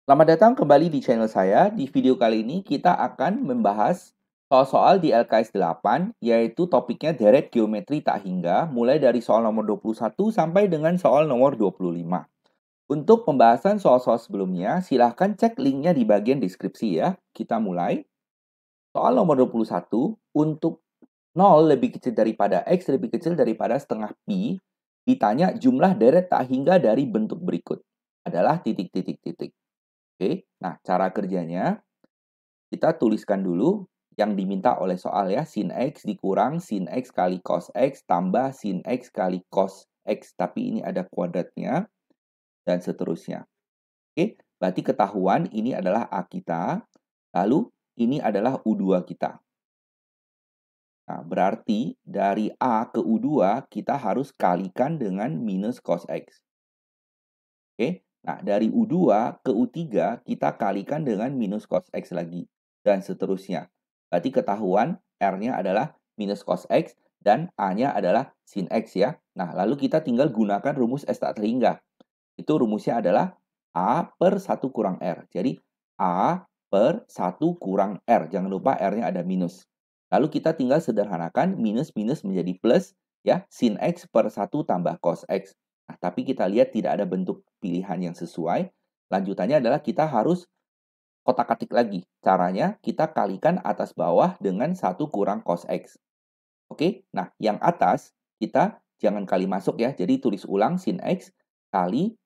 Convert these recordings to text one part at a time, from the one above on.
Selamat datang kembali di channel saya. Di video kali ini kita akan membahas soal-soal di LKS 8, yaitu topiknya deret geometri tak hingga, mulai dari soal nomor 21 sampai dengan soal nomor 25. Untuk pembahasan soal-soal sebelumnya, silahkan cek linknya di bagian deskripsi ya. Kita mulai. Soal nomor 21, untuk 0 lebih kecil daripada X lebih kecil daripada setengah Pi, ditanya jumlah deret tak hingga dari bentuk berikut. Adalah titik, titik, titik. Oke, nah cara kerjanya kita tuliskan dulu yang diminta oleh soal ya, sin X dikurang sin X kali cos X tambah sin X kali cos X, tapi ini ada kuadratnya dan seterusnya. Oke, berarti ketahuan ini adalah A kita, lalu ini adalah U2 kita. Nah, berarti dari A ke U2 kita harus kalikan dengan minus cos X. Oke, nah dari U2 ke U3 kita kalikan dengan minus cos X lagi. Dan seterusnya. Berarti ketahuan R-nya adalah minus cos X dan A-nya adalah sin X ya. Nah, lalu kita tinggal gunakan rumus S tak terhingga. Itu rumusnya adalah A per 1 kurang R. Jadi A per 1 kurang R. Jangan lupa R-nya ada minus. Lalu kita tinggal sederhanakan minus-minus menjadi plus ya. Sin X per 1 tambah cos X. Nah, tapi kita lihat tidak ada bentuk pilihan yang sesuai. Lanjutannya adalah kita harus kotak-katik lagi. Caranya kita kalikan atas bawah dengan 1 kurang cos X. Oke, nah yang atas kita jangan kali masuk ya. Jadi tulis ulang sin X kali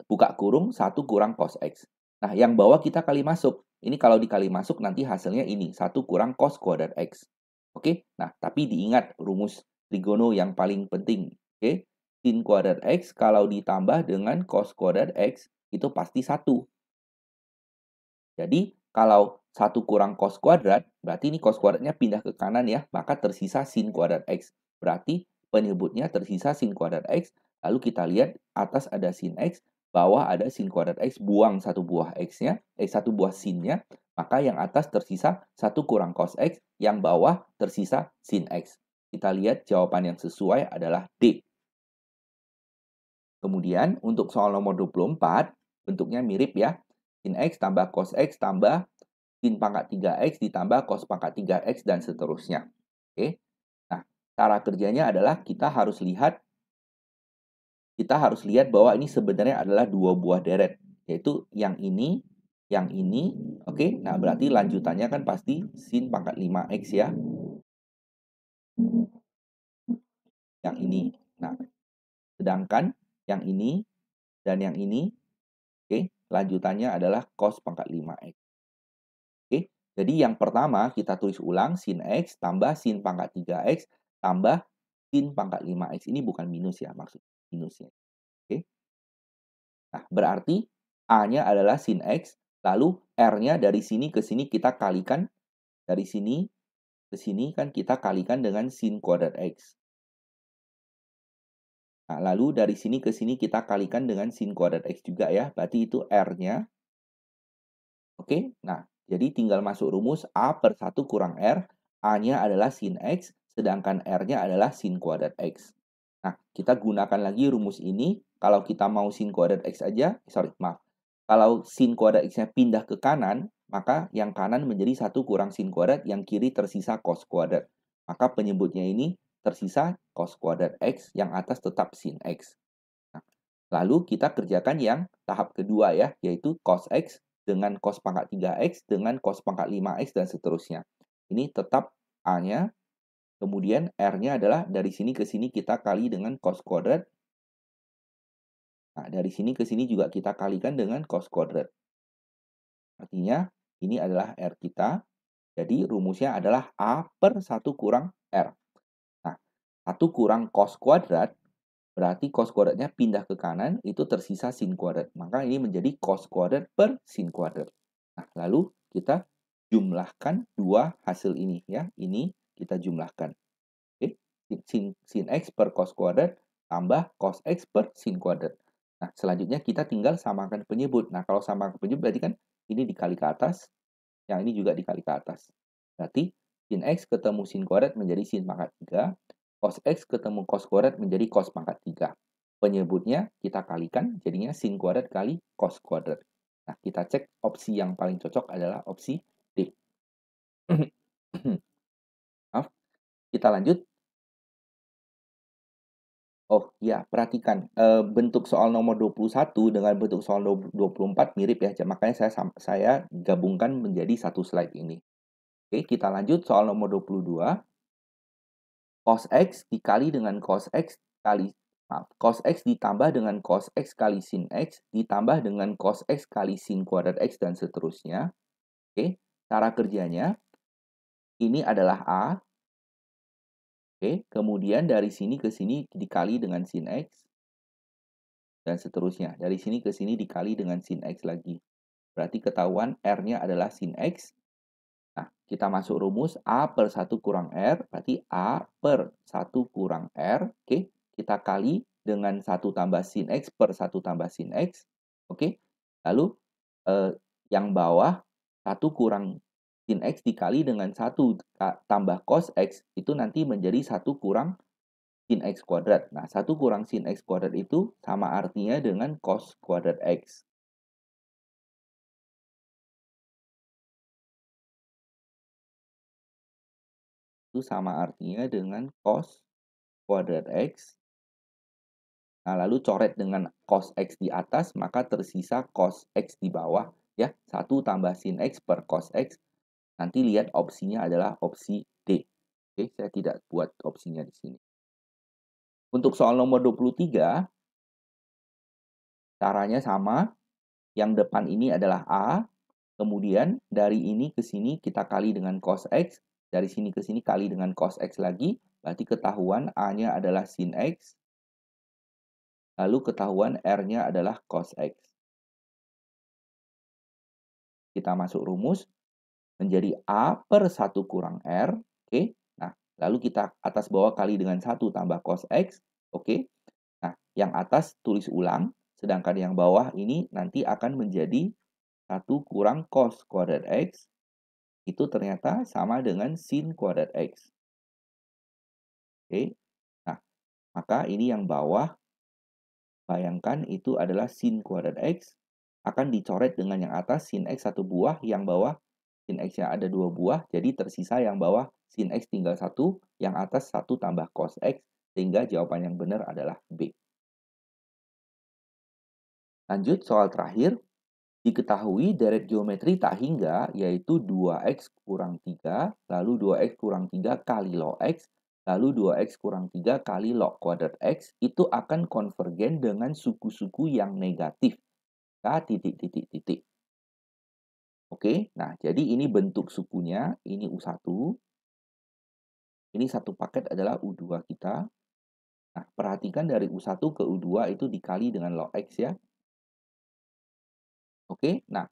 buka kurung 1 kurang cos X. Nah, yang bawah kita kali masuk. Ini kalau dikali masuk nanti hasilnya ini 1 kurang cos kuadrat X. Oke, nah tapi diingat rumus trigono yang paling penting. Oke, sin kuadrat X kalau ditambah dengan cos kuadrat X itu pasti 1. Jadi, kalau 1 kurang cos kuadrat, berarti ini cos kuadratnya pindah ke kanan ya, maka tersisa sin kuadrat X. Berarti penyebutnya tersisa sin kuadrat X, lalu kita lihat atas ada sin X, bawah ada sin kuadrat X, buang satu buah X-nya, satu buah sin-nya, maka yang atas tersisa 1 kurang cos X, yang bawah tersisa sin X. Kita lihat jawaban yang sesuai adalah D. Kemudian untuk soal nomor 24, bentuknya mirip ya. Sin X tambah cos X tambah sin pangkat 3X ditambah cos pangkat 3X dan seterusnya. Oke. Nah, cara kerjanya adalah kita harus lihat bahwa ini sebenarnya adalah dua buah deret, yaitu yang ini, oke. Nah, berarti lanjutannya kan pasti sin pangkat 5X ya, yang ini. Nah, sedangkan yang ini dan yang ini, oke, lanjutannya adalah cos pangkat 5X. Oke, jadi yang pertama kita tulis ulang sin X tambah sin pangkat 3X tambah sin pangkat 5X. Ini bukan minus ya, maksud minusnya. Oke. Nah, berarti A-nya adalah sin X, lalu R-nya dari sini ke sini kita kalikan, dari sini ke sini kan kita kalikan dengan sin kuadrat X. Nah, lalu dari sini ke sini kita kalikan dengan sin kuadrat X juga ya, berarti itu R-nya. Oke, nah jadi tinggal masuk rumus A per 1 kurang R, A-nya adalah sin X, sedangkan R-nya adalah sin kuadrat X. Nah, kita gunakan lagi rumus ini, kalau kita mau sin kuadrat X aja, maaf. Kalau sin kuadrat X-nya pindah ke kanan, maka yang kanan menjadi 1 kurang sin kuadrat, yang kiri tersisa cos kuadrat. Maka penyebutnya ini tersisa cos kuadrat X, yang atas tetap sin X. Nah, lalu kita kerjakan yang tahap kedua ya, yaitu cos X dengan cos pangkat 3X dengan cos pangkat 5X dan seterusnya. Ini tetap A-nya, kemudian R-nya adalah dari sini ke sini kita kali dengan cos kuadrat. Nah, dari sini ke sini juga kita kalikan dengan cos kuadrat. Artinya, ini adalah R kita. Jadi, rumusnya adalah A per 1 kurang R. Nah, 1 kurang cos kuadrat, berarti cos kuadratnya pindah ke kanan, itu tersisa sin kuadrat. Maka ini menjadi cos kuadrat per sin kuadrat. Nah, lalu kita jumlahkan dua hasil ini ya. Ini kita jumlahkan. Oke, sin X per cos kuadrat tambah cos X per sin kuadrat. Nah, selanjutnya kita tinggal samakan penyebut. Nah, kalau samakan penyebut berarti kan ini dikali ke atas, yang ini juga dikali ke atas. Berarti sin X ketemu sin kuadrat menjadi sin pangkat 3, cos X ketemu cos kuadrat menjadi cos pangkat 3. Penyebutnya kita kalikan, jadinya sin kuadrat kali cos kuadrat. Nah, kita cek opsi yang paling cocok adalah opsi D. Maaf, kita lanjut. Oh ya, perhatikan bentuk soal nomor 21 dengan bentuk soal 24 mirip ya, makanya saya gabungkan menjadi satu slide ini. Oke, kita lanjut soal nomor 22. Cos X dikali dengan cos X kali cos X ditambah dengan cos X kali sin X ditambah dengan cos X kali sin kuadrat X dan seterusnya. Oke, cara kerjanya ini adalah A. Oke, kemudian dari sini ke sini dikali dengan sin X dan seterusnya. Dari sini ke sini dikali dengan sin X lagi. Berarti ketahuan R-nya adalah sin X. Nah, kita masuk rumus A per 1 kurang R, berarti A per 1 kurang R. Oke, kita kali dengan 1 tambah sin X per 1 tambah sin X. Oke, lalu yang bawah 1 kurang sin X dikali dengan 1 tambah cos X, itu nanti menjadi 1 kurang sin X kuadrat. Nah, 1 kurang sin X kuadrat itu sama artinya dengan cos kuadrat X. Itu sama artinya dengan cos kuadrat X. Nah, lalu coret dengan cos X di atas, maka tersisa cos X di bawah. Ya, 1 tambah sin X per cos X. Nanti lihat opsinya adalah opsi D. Oke, saya tidak buat opsinya di sini. Untuk soal nomor 23, caranya sama. Yang depan ini adalah A. Kemudian dari ini ke sini kita kali dengan cos X. Dari sini ke sini kali dengan cos X lagi. Berarti ketahuan A-nya adalah sin X. Lalu ketahuan R-nya adalah cos X. Kita masuk rumus. Menjadi A per 1 kurang R. Oke. Nah, lalu kita atas bawah kali dengan 1 tambah cos X. Oke. Nah, yang atas tulis ulang. Sedangkan yang bawah ini nanti akan menjadi 1 kurang cos kuadrat X. Itu ternyata sama dengan sin kuadrat X. Oke. Nah, maka ini yang bawah, bayangkan itu adalah sin kuadrat X. Akan dicoret dengan yang atas sin X 1 buah, yang bawah sin X-nya ada 2 buah, jadi tersisa yang bawah sin X tinggal 1, yang atas 1 tambah cos X, sehingga jawaban yang benar adalah B. Lanjut soal terakhir. Diketahui deret geometri tak hingga yaitu 2x kurang 3, lalu 2x kurang 3 kali log x, lalu 2x kurang 3 kali log kuadrat x, itu akan konvergen dengan suku-suku yang negatif. K titik titik titik. Oke, nah jadi ini bentuk sukunya, ini U1. Ini satu paket adalah U2 kita. Nah, perhatikan dari U1 ke U2 itu dikali dengan log x ya. Oke, nah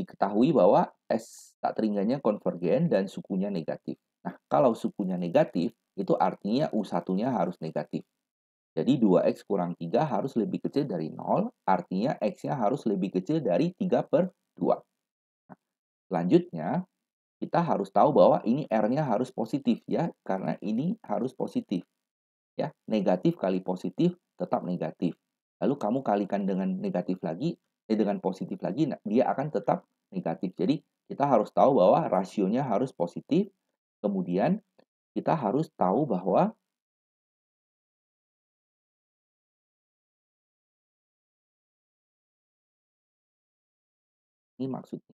diketahui bahwa S tak teringganya konvergen dan sukunya negatif. Nah, kalau sukunya negatif, itu artinya U1-nya harus negatif. Jadi 2x kurang 3 harus lebih kecil dari 0, artinya X-nya harus lebih kecil dari 3 per 2. Nah, selanjutnya, kita harus tahu bahwa ini R-nya harus positif ya, karena ini harus positif. Ya, negatif kali positif tetap negatif. Lalu kamu kalikan dengan negatif lagi, dengan positif lagi, nah, dia akan tetap negatif. Jadi kita harus tahu bahwa rasionya harus positif. Kemudian kita harus tahu bahwa ini maksudnya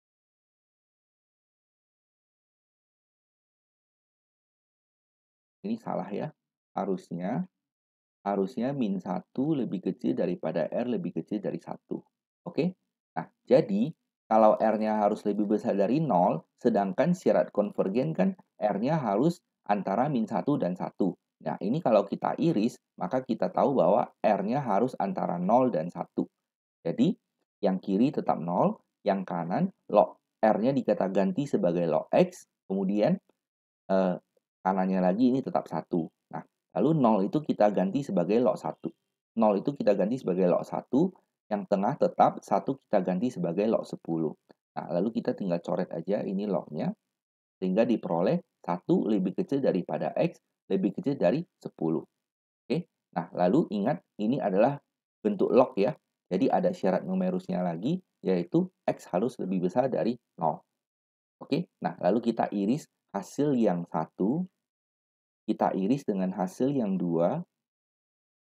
ini salah ya. Harusnya harusnya min 1 lebih kecil daripada R lebih kecil dari 1. Oke? Nah, jadi kalau R-nya harus lebih besar dari 0, sedangkan syarat konvergen kan R-nya harus antara min 1 dan 1. Nah, ini kalau kita iris, maka kita tahu bahwa R-nya harus antara 0 dan 1. Jadi, yang kiri tetap 0, yang kanan log R-nya kita ganti sebagai log X, kemudian eh, kanannya lagi ini tetap 1. Nah, lalu 0 itu kita ganti sebagai log 1. 0 itu kita ganti sebagai log 1, yang tengah tetap 1 kita ganti sebagai log 10. Nah, lalu kita tinggal coret aja ini lognya, sehingga diperoleh 1 lebih kecil daripada X, lebih kecil dari 10. Oke, nah lalu ingat ini adalah bentuk log ya. Jadi ada syarat numerusnya lagi, yaitu X harus lebih besar dari 0. Oke, nah lalu kita iris hasil yang satu, kita iris dengan hasil yang dua,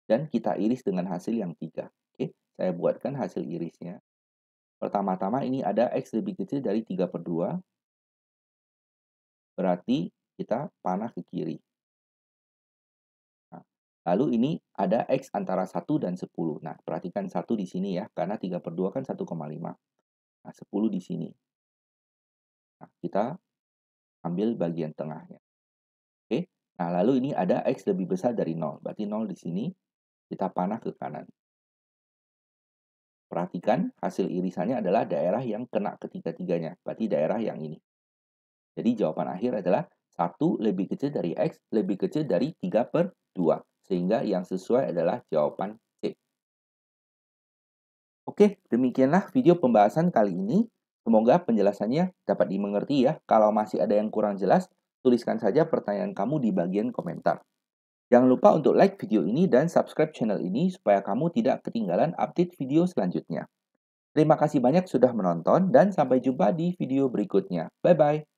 dan kita iris dengan hasil yang tiga. Oke, saya buatkan hasil irisnya. Pertama-tama ini ada X lebih kecil dari 3/2, berarti kita panah ke kiri. Nah, lalu ini ada X antara 1 dan 10. Nah, perhatikan 1 di sini ya, karena 3/2 kan 1,5. Nah, 10 di sini. Nah, kita ambil bagian tengahnya. Oke, nah lalu ini ada X lebih besar dari 0. Berarti 0 di sini, kita panah ke kanan. Perhatikan hasil irisannya adalah daerah yang kena ketiga-tiganya. Berarti daerah yang ini. Jadi jawaban akhir adalah 1 lebih kecil dari X lebih kecil dari 3/2. Sehingga yang sesuai adalah jawaban C. Oke, demikianlah video pembahasan kali ini. Semoga penjelasannya dapat dimengerti ya. Kalau masih ada yang kurang jelas, tuliskan saja pertanyaan kamu di bagian komentar. Jangan lupa untuk like video ini dan subscribe channel ini supaya kamu tidak ketinggalan update video selanjutnya. Terima kasih banyak sudah menonton dan sampai jumpa di video berikutnya. Bye-bye.